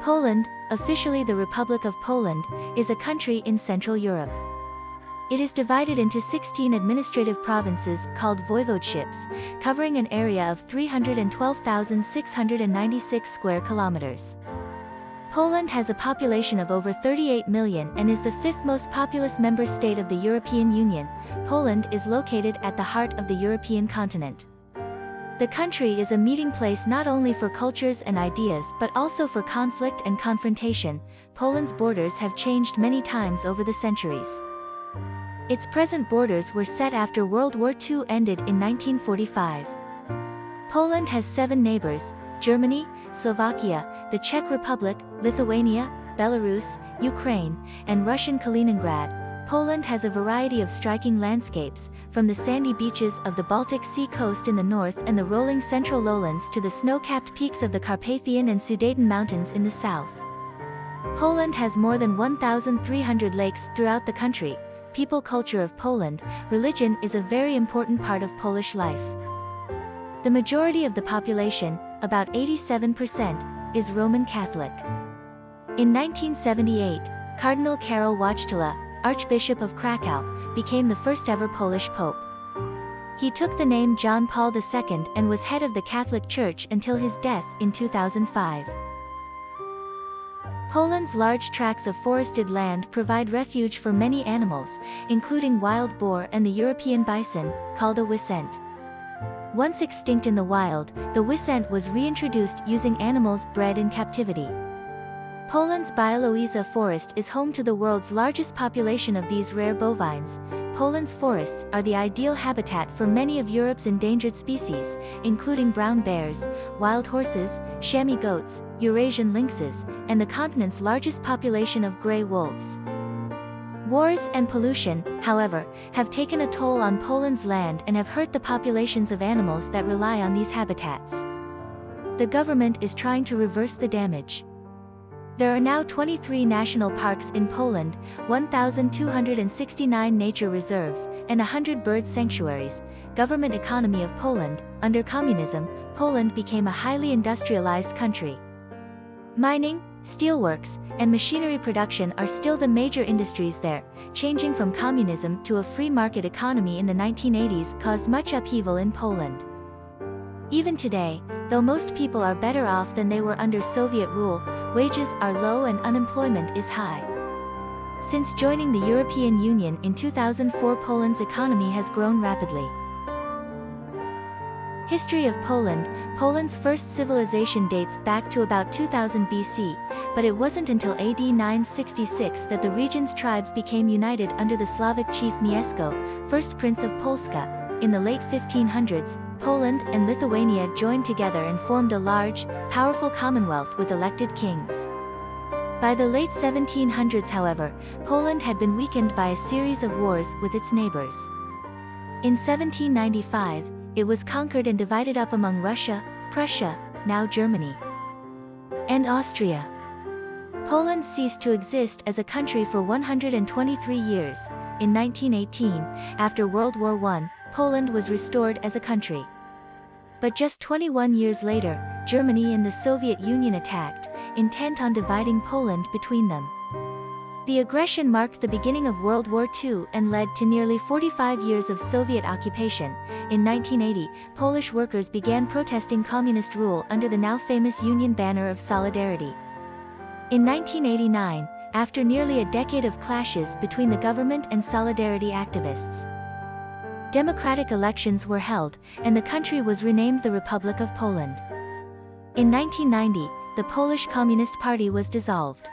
Poland, officially the Republic of Poland, is a country in Central Europe. It is divided into 16 administrative provinces called voivodeships, covering an area of 312,696 square kilometers. Poland has a population of over 38 million and is the fifth most populous member state of the European Union. Poland is located at the heart of the European continent. The country is a meeting place not only for cultures and ideas but also for conflict and confrontation. Poland's borders have changed many times over the centuries. Its present borders were set after World War II ended in 1945. Poland has 7 neighbors: Germany, Slovakia, the Czech Republic, Lithuania, Belarus, Ukraine, and Russian Kaliningrad. Poland has a variety of striking landscapes, from the sandy beaches of the Baltic Sea coast in the north and the rolling central lowlands to the snow-capped peaks of the Carpathian and Sudeten Mountains in the south. Poland has more than 1,300 lakes throughout the country. People culture of Poland, religion is a very important part of Polish life. The majority of the population, about 87%, is Roman Catholic. In 1978, Cardinal Karol Wojtyła, Archbishop of Krakow, became the first ever Polish Pope. He took the name John Paul II and was head of the Catholic Church until his death in 2005. Poland's large tracts of forested land provide refuge for many animals, including wild boar and the European bison, called a wisent. Once extinct in the wild, the wisent was reintroduced using animals bred in captivity. Poland's Białowieża forest is home to the world's largest population of these rare bovines. Poland's forests are the ideal habitat for many of Europe's endangered species, including brown bears, wild horses, chamois goats, Eurasian lynxes, and the continent's largest population of gray wolves. Wars and pollution, however, have taken a toll on Poland's land and have hurt the populations of animals that rely on these habitats. The government is trying to reverse the damage. There are now 23 national parks in Poland, 1,269 nature reserves, and 100 bird sanctuaries. Government economy of Poland. Under communism, Poland became a highly industrialized country. Mining, steelworks, and machinery production are still the major industries there. Changing from communism to a free market economy in the 1980s caused much upheaval in Poland. Even today, though most people are better off than they were under Soviet rule, wages are low and unemployment is high. Since joining the European Union in 2004, Poland's economy has grown rapidly. History of Poland. Poland's first civilization dates back to about 2000 BC, but it wasn't until AD 966 that the region's tribes became united under the Slavic chief Mieszko, first Prince of Polska. In the late 1500s, Poland and Lithuania joined together and formed a large, powerful commonwealth with elected kings. By the late 1700s, however, Poland had been weakened by a series of wars with its neighbors. In 1795, it was conquered and divided up among Russia, Prussia, now Germany, and Austria. Poland ceased to exist as a country for 123 years. In 1918, after World War I, Poland was restored as a country. But just 21 years later, Germany and the Soviet Union attacked, intent on dividing Poland between them. The aggression marked the beginning of World War II and led to nearly 45 years of Soviet occupation. In 1980, Polish workers began protesting communist rule under the now famous Union banner of solidarity. In 1989, after nearly a decade of clashes between the government and solidarity activists, democratic elections were held, and the country was renamed the Republic of Poland. In 1990, the Polish Communist Party was dissolved.